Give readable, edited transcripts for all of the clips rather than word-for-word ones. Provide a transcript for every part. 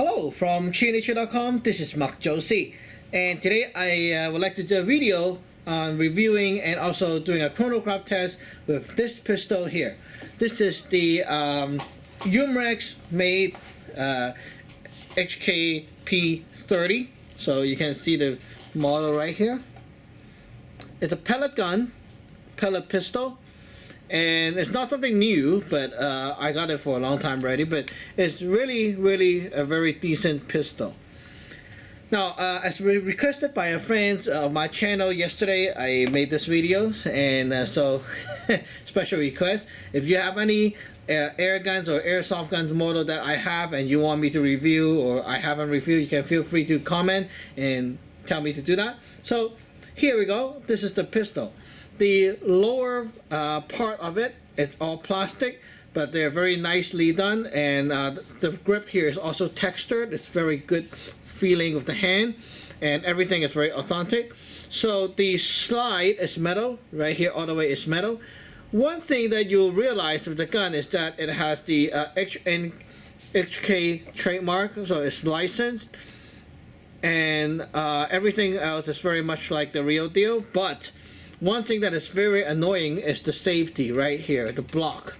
Hello from Co2.com. This is Mark Josie, and today I would like to do a video on reviewing and also doing a chronograph test with this pistol here. This is the Umrex made HK P30. So you can see the model right here. It's a pellet gun, pellet pistol. And it's not something new, but I got it for a long time already. But it's really a very decent pistol. Now, as requested by a friend of my channel yesterday, I made this videos, and so special request. If you have any air guns or airsoft guns model that I have, and you want me to review or I haven't reviewed, you can feel free to comment and tell me to do that. So here we go. This is the pistol. The lower part of it, it's all plastic, but they're very nicely done, and the grip here is also textured. It's very good feeling of the hand, and everything is very authentic. So the slide is metal, right here all the way is metal. One thing that you'll realize with the gun is that it has the HK trademark, so it's licensed, and everything else is very much like the real deal. But one thing that is very annoying is the safety right here, the block.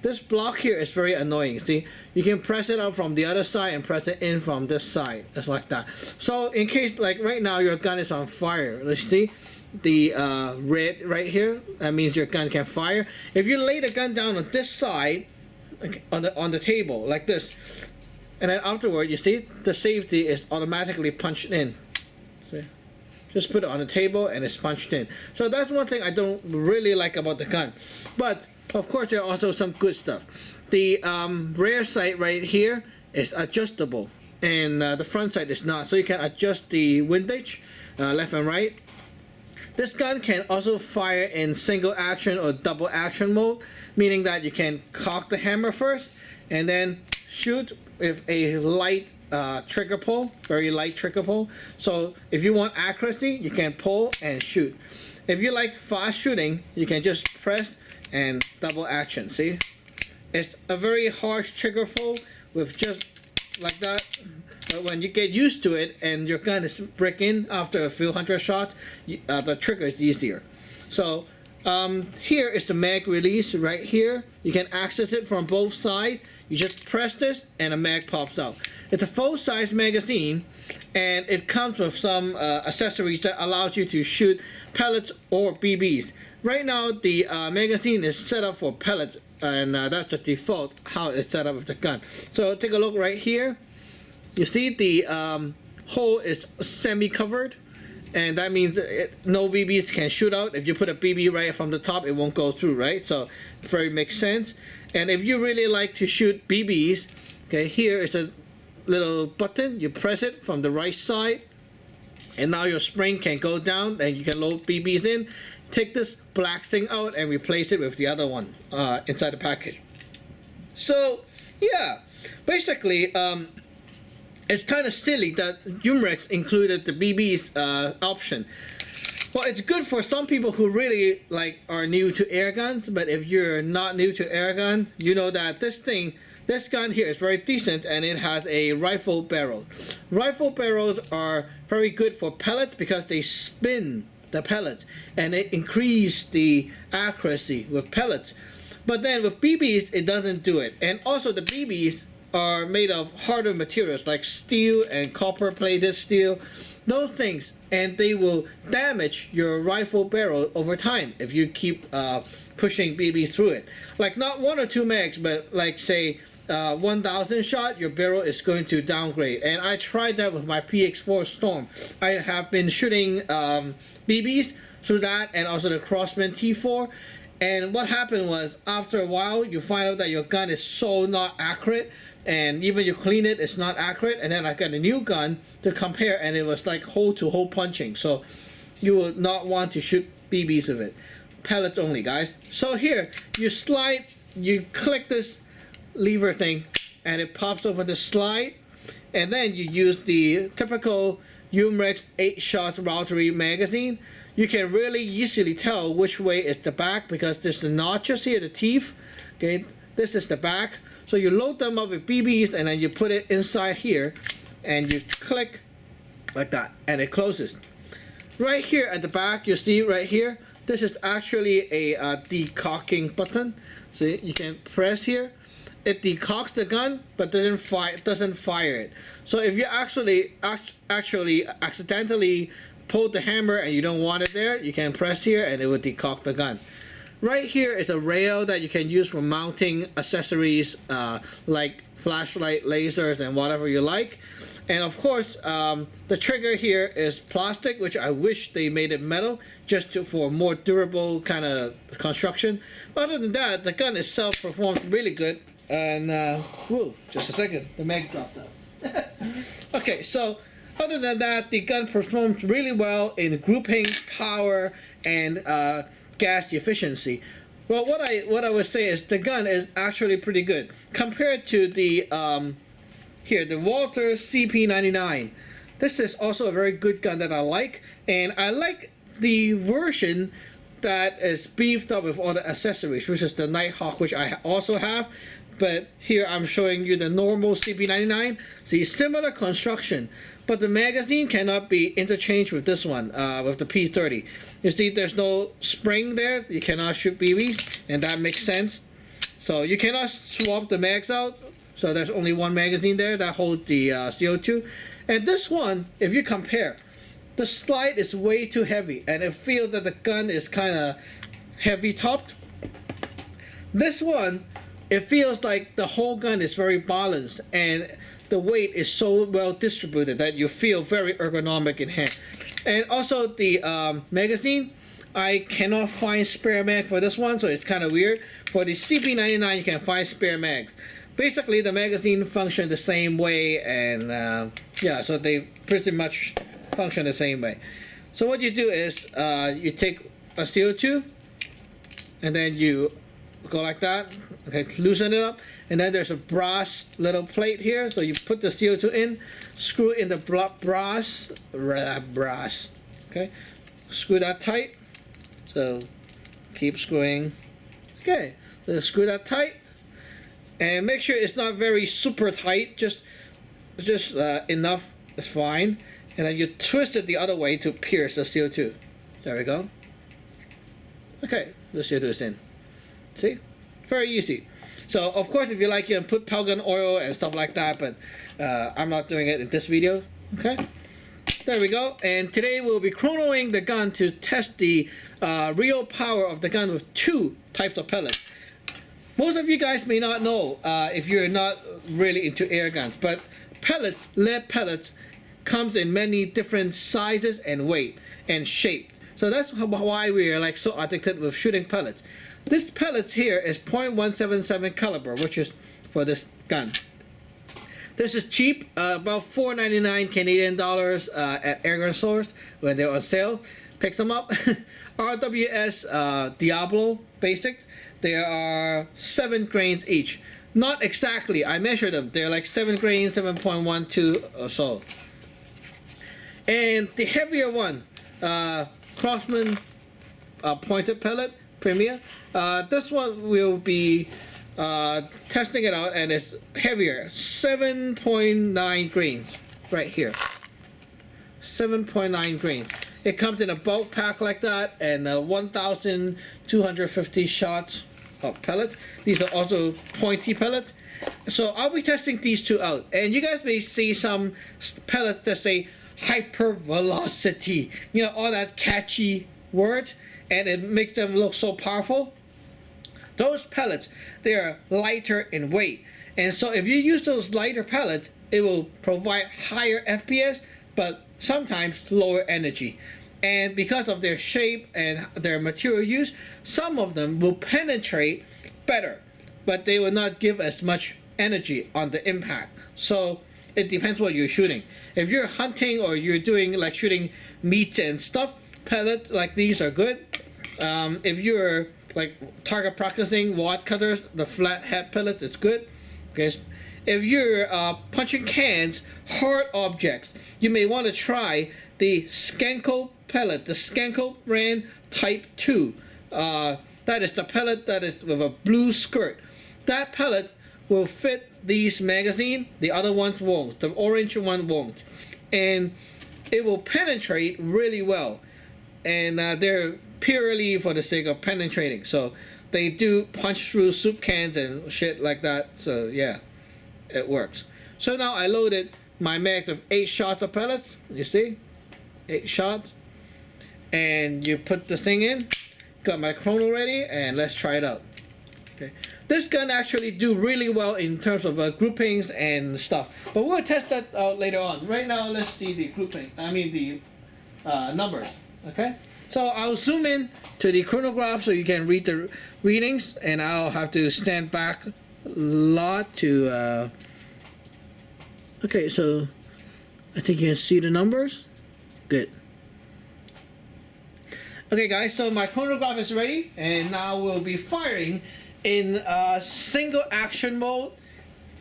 This block here is very annoying. See, you can press it out from the other side and press it in from this side. It's like that. So in case, like right now, your gun is on fire. Let's see the red right here. That means your gun can fire. If you lay the gun down on this side, on the table like this, and then afterward, you see the safety is automatically punched in. See. Just put it on the table and it's punched in. So that's one thing I don't really like about the gun. But of course there are also some good stuff. The rear sight right here is adjustable, and the front sight is not. So you can adjust the windage left and right. This gun can also fire in single action or double action mode, meaning that you can cock the hammer first and then shoot with a light trigger pull, very light trigger pull. So if you want accuracy, you can pull and shoot. If you like fast shooting, you can just press and double action. See, it's a very harsh trigger pull with just like that. But when you get used to it and your gun is breaking after a few hundred shots, the trigger is easier. So here is the mag release right here. You can access it from both sides. You just press this and a mag pops out. It's a full-size magazine, and it comes with some accessories that allows you to shoot pellets or BBs. Right now, the magazine is set up for pellets, and that's the default how it's set up with the gun. So take a look right here. You see the hole is semi-covered, and that means no BBs can shoot out. If you put a BB right from the top, it won't go through, right? So it very makes sense. And if you really like to shoot BBs, okay, here is a little button. You press it from the right side, and now your spring can go down and you can load BBs in. Take this black thing out and replace it with the other one inside the package. So yeah, basically it's kind of silly that Umrex included the BBs option. Well, it's good for some people who really are new to air guns, but if you're not new to air gun, you know that this gun here is very decent, and it has a rifle barrel. Rifle barrels are very good for pellets because they spin the pellets and they increase the accuracy with pellets. But then with BBs, it doesn't do it. And also the BBs are made of harder materials like steel and copper plated steel, those things, and they will damage your rifle barrel over time if you keep pushing BB through it. Like not 1 or 2 mags, but like say 1,000 shot, your barrel is going to downgrade. And I tried that with my PX4 Storm. I have been shooting BBs through that, and also the Crossman T4. And what happened was, after a while, you find out that your gun is so not accurate, and even you clean it, it's not accurate. And then I got a new gun to compare, and it was like hole to hole punching. So you will not want to shoot BBs with it. Pellets only, guys. So here, you slide, you click this lever thing, and it pops open the slide, and then you use the typical Umrex 8-shot rotary magazine. You can really easily tell which way is the back because there's the notches here, the teeth. Okay, this is the back. So you load them up with BBs and then you put it inside here and you click like that and it closes. Right here at the back, you see right here, this is actually a decocking button. So you can press here. It decocks the gun, but doesn't fire it. So if you actually accidentally pull the hammer and you don't want it there, you can press here and it will decock the gun. Right here is a rail that you can use for mounting accessories like flashlight, lasers, and whatever you like. And of course, the trigger here is plastic, which I wish they made it metal, just for more durable kind of construction. But other than that, the gun itself performs really good. And whoa, just a second, the mag dropped out. Okay, so other than that, the gun performs really well in grouping, power, and gas efficiency. Well, what I would say is the gun is actually pretty good compared to the here, the Walther CP99. This is also a very good gun that I like, and I like the version that is beefed up with all the accessories, which is the Nighthawk, which I also have. But here I'm showing you the normal CP99. See, similar construction, but the magazine cannot be interchanged with this one, with the P30. You see, there's no spring there. You cannot shoot BBs, and that makes sense. So you cannot swap the mags out. So there's only one magazine there that holds the CO2. And this one, if you compare, the slide is way too heavy, and it feels that the gun is kind of heavy topped. This one, it feels like the whole gun is very balanced, and the weight is so well distributed that you feel very ergonomic in hand. And also the magazine, I cannot find spare mag for this one, so it's kind of weird. For the CP99, you can find spare mags. Basically, the magazine function the same way, and yeah, so they pretty much function the same way. So what you do is you take a CO2, and then you go like that. Okay, loosen it up, and then there's a brass little plate here. So you put the CO2 in, screw in the brass. Okay, screw that tight. So keep screwing. Okay, so screw that tight. And make sure it's not very super tight, just enough is fine. And then you twist it the other way to pierce the CO2. There we go. Okay, the CO2 is in. See? Very easy. So, of course, if you like, you can put pellet oil and stuff like that, but I'm not doing it in this video. Okay? There we go. And today we'll be chronoing the gun to test the real power of the gun with two types of pellets. Most of you guys may not know if you're not really into air guns, but pellets, lead pellets, comes in many different sizes and weight and shapes. So that's why we are like so addicted with shooting pellets. This pellet here is .177 caliber, which is for this gun. This is cheap, about $4.99 Canadian dollars at airgun stores when they're on sale. Pick them up. RWS Diablo Basics. There are 7 grains each. Not exactly. I measured them. They're like 7 grains, 7.12 or so. And the heavier one, Craftsman pointed pellet Premier. This one will be testing it out, and it's heavier, 7.9 grains right here. 7.9 grains. It comes in a bulk pack like that, and 1,250 shots of pellets. These are also pointy pellets. So I'll be testing these two out, and you guys may see some pellets that say hyper velocity, you know, all that catchy words, and it makes them look so powerful. Those pellets, they are lighter in weight, and so if you use those lighter pellets, it will provide higher FPS, but sometimes lower energy. And because of their shape and their material use, some of them will penetrate better, but they will not give as much energy on the impact. So it depends what you're shooting. If you're hunting or you're doing like shooting meat and stuff, pellets like these are good. If you're like target practicing wad cutters, the flat head pellet is good. Okay. If you're punching cans, hard objects, you may want to try the Skenko pellet, the Skenko brand Type 2. That is the pellet that is with a blue skirt. That pellet will fit these magazine. The other ones won't. The orange one won't. And it will penetrate really well. And they're purely for the sake of penetrating. So they do punch through soup cans and shit like that. So yeah, it works. So now I loaded my mags of 8 shots of pellets. You see? 8 shots. And you put the thing in. Got my chrono ready, and let's try it out. Okay. This gun actually do really well in terms of groupings and stuff. But we'll test that out later on. Right now, let's see the grouping. I mean the numbers. Okay. So I'll zoom in to the chronograph so you can read the readings, and I'll have to stand back a lot to. Okay, so I think you can see the numbers. Good. Okay guys, so my chronograph is ready, and now we'll be firing in single action mode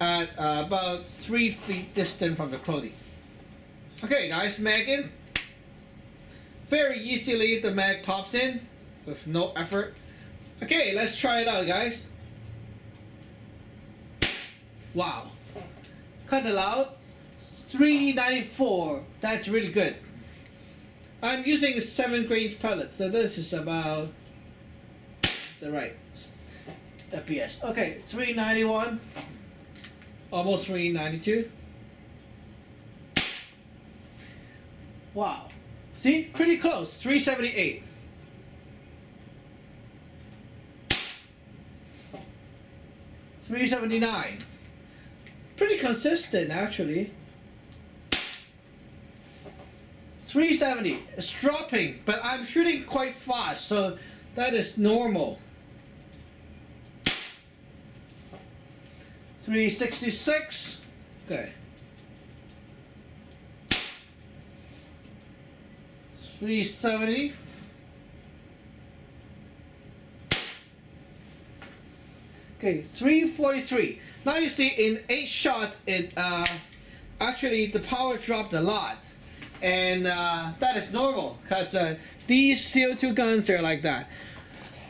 at about 3 feet distant from the chrono. Okay guys, mag in. Very easily the mag pops in with no effort. Okay, let's try it out guys. Wow. Cut it out. 394. That's really good. I'm using 7-gauge pellet, so this is about the right FPS. Okay, 391, almost 392. Wow, see, pretty close. 378. $379. Pretty consistent actually. 370. It's dropping, but I'm shooting quite fast, so that is normal. 366. Okay. 370. Okay, 343. Now you see in 8 shots, it actually the power dropped a lot. And that is normal, because these CO2 guns, they're like that.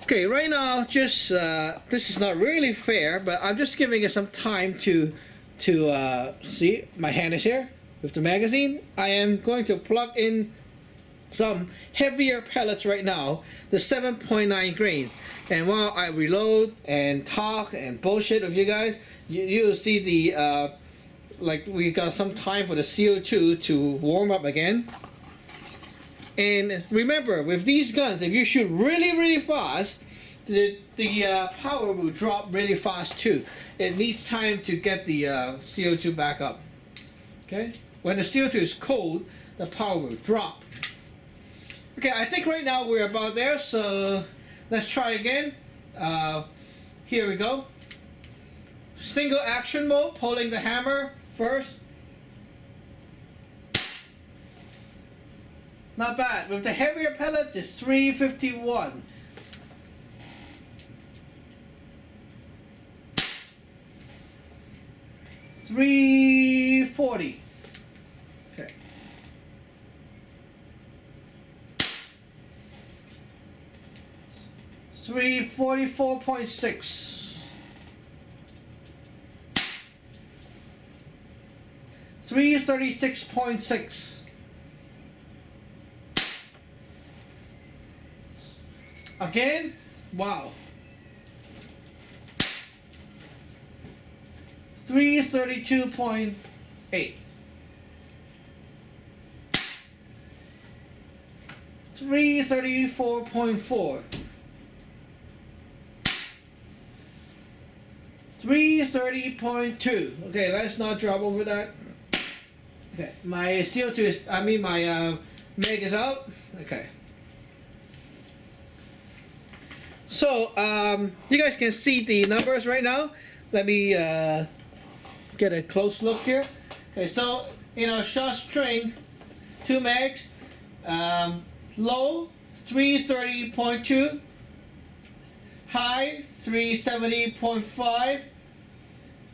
Okay, right now, just this is not really fair, but I'm just giving it some time to see, my hand is here with the magazine. I am going to plug in some heavier pellets right now, the 7.9 grain. And while I reload and talk and bullshit with you guys, you'll see the like we got some time for the CO2 to warm up again. And remember, with these guns, if you shoot really fast, the power will drop really fast too. It needs time to get the CO2 back up. Okay? When the CO2 is cold, the power will drop. Okay, I think right now we're about there, so let's try again. Here we go. Single action mode, pulling the hammer first. Not bad. With the heavier pellets, it's 351. $340. Okay. $344.6. 336.6. Again, wow. 332.8. 334.4. 330.2. Okay, let's not drop over that. Okay, my CO2 is, my mag is out. Okay. So, you guys can see the numbers right now. Let me get a close look here. Okay, so, short string, 2 mags, low, 330.2, high, 370.5,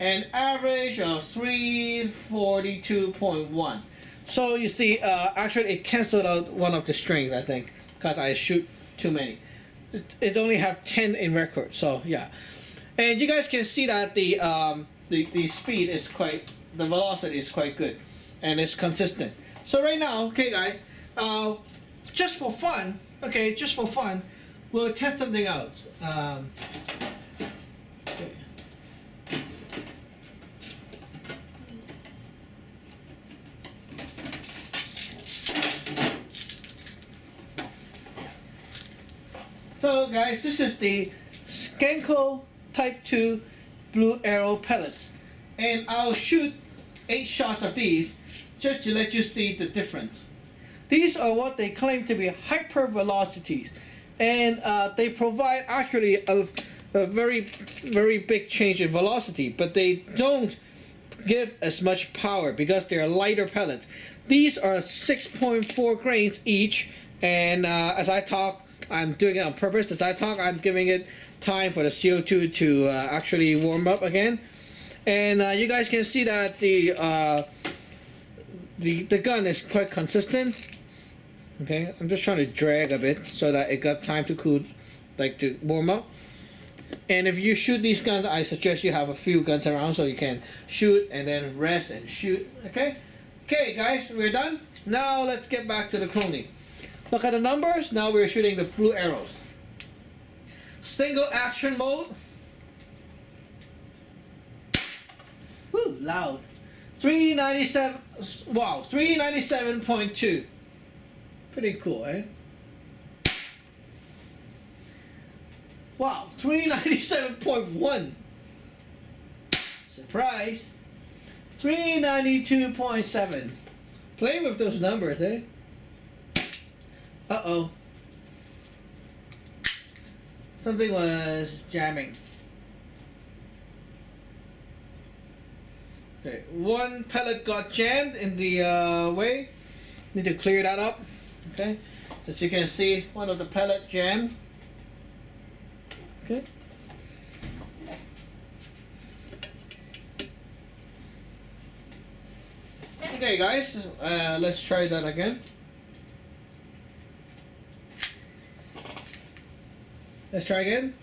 and average of 342.1. So you see, actually it canceled out one of the strings, I think, because I shoot too many. It only have 10 in record, so yeah. And you guys can see that the the speed is quite, the velocity is quite good, and it's consistent. So right now, okay guys, just for fun, okay, just for fun, we'll test something out. Okay. So guys, this is the Co2 Type 2 Blue Arrow pellets, and I'll shoot 8 shots of these just to let you see the difference. These are what they claim to be hypervelocities, and they provide actually a very big change in velocity, but they don't give as much power because they're lighter pellets. These are 6.4 grains each, and as I talk, I'm doing it on purpose. As I talk, I'm giving it time for the CO2 to actually warm up again, and you guys can see that the gun is quite consistent. Okay, I'm just trying to drag a bit so that it got time to cool, like to warm up. And if you shoot these guns, I suggest you have a few guns around so you can shoot and then rest and shoot. Okay, guys, we're done. Now let's get back to the Chrono. Look at the numbers. Now we're shooting the blue arrows. Single action mode. Woo, loud. 397. Wow, 397.2. Pretty cool, eh? Wow, 397.1. Surprise. 392.7. Play with those numbers, eh? Uh-oh. Something was jamming. Okay, one pellet got jammed in the way. Need to clear that up. Okay, as you can see, one of the pellet jammed. Okay. Okay, guys, let's try that again. Let's try again.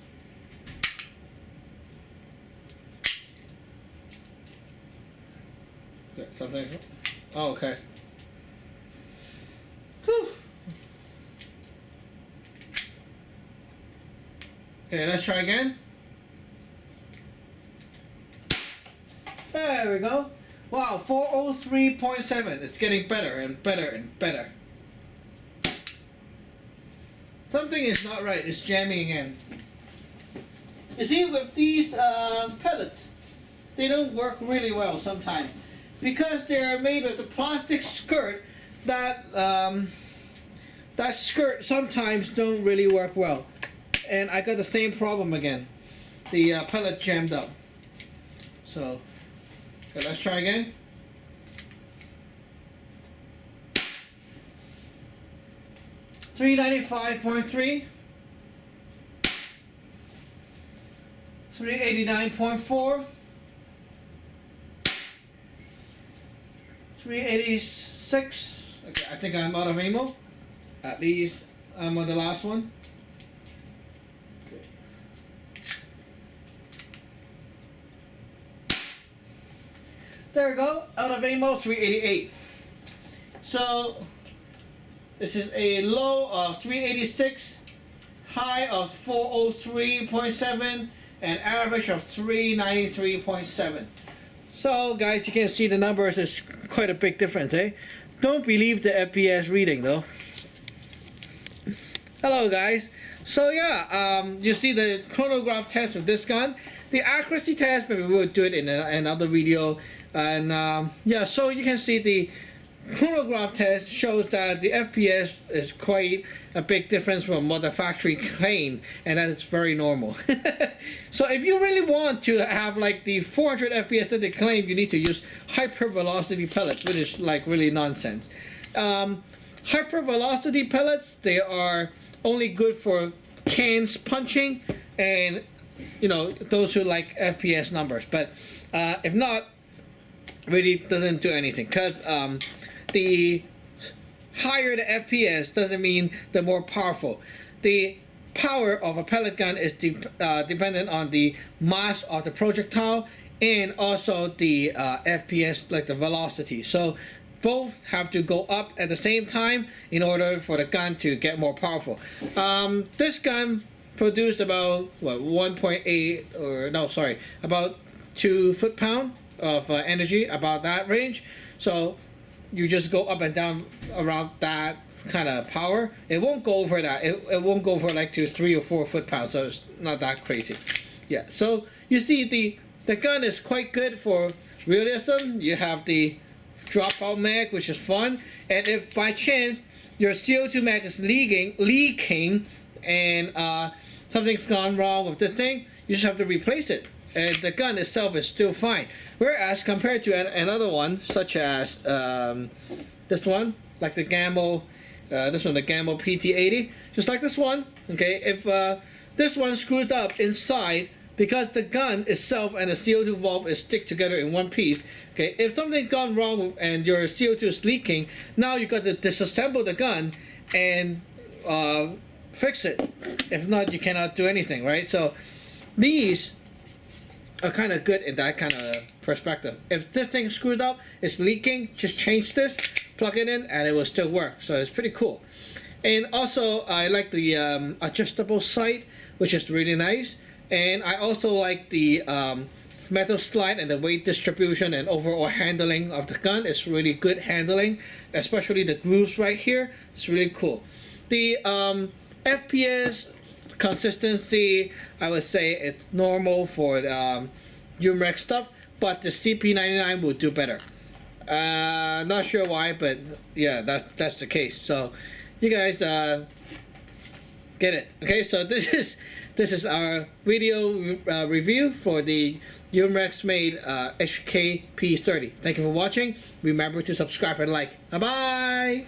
Okay, something. Oh, okay. Whew. Okay, let's try again. There we go. Wow, 403.7. It's getting better and better and better. Something is not right. It's jamming again. You see, with these pellets, they don't work really well sometimes because they're made with a plastic skirt. That skirt sometimes don't really work well, and I got the same problem again. The pellet jammed up. So, okay, let's try again. $395.3, 389.4, 386. Okay, I think I'm out of ammo. At least I'm on the last one. Okay. There we go. Out of ammo, 388. So this is a low of 386, high of 403.7, and average of 393.7. So guys, you can see the numbers is quite a big difference, eh? Don't believe the FPS reading though. Hello guys. So yeah, you see the chronograph test with this gun. The accuracy test, maybe we'll do it in another video. And yeah, so you can see the chronograph test shows that the FPS is quite a big difference from what the factory claimed, and that is very normal. So if you really want to have like the 400 FPS that they claim, you need to use hypervelocity pellets, which is like really nonsense. Hypervelocity pellets, they are only good for cans punching and, you know, those who like FPS numbers, but if not, really doesn't do anything, because the higher the FPS doesn't mean the more powerful. The power of a pellet gun is dependent on the mass of the projectile and also the FPS, like the velocity. So both have to go up at the same time in order for the gun to get more powerful. This gun produced about what 1.8 or no, sorry, about 2 foot-pound of energy, about that range. So you just go up and down around that kind of power. It won't go over that. It won't go for like to 3 or 4 foot-pounds. So it's not that crazy. Yeah. So you see the gun is quite good for realism. You have the dropout mag, which is fun. And if by chance your CO2 mag is leaking, and something's gone wrong with the thing, you just have to replace it, and the gun itself is still fine. Whereas compared to another one, such as this one, like the Gamma, this one, the Gamma P30, just like this one. Okay, if this one screws up inside, because the gun itself and the CO2 valve is stick together in one piece. Okay, if something's gone wrong and your CO2 is leaking, now you got to disassemble the gun and fix it. If not, you cannot do anything, right? So these are kind of good in that kind of perspective. If this thing screwed up, it's leaking, just change this, plug it in, and it will still work. So it's pretty cool. And also, I like the adjustable sight, which is really nice. And I also like the metal slide and the weight distribution and overall handling of the gun. It's really good handling, especially the grooves right here. It's really cool. The FPS consistency, I would say it's normal for the UMREX stuff, but the CP99 will do better. Not sure why, but yeah, that's the case. So you guys get it. Okay, so this is our video review for the UMREX made HK P30. Thank you for watching. Remember to subscribe and like. Bye bye.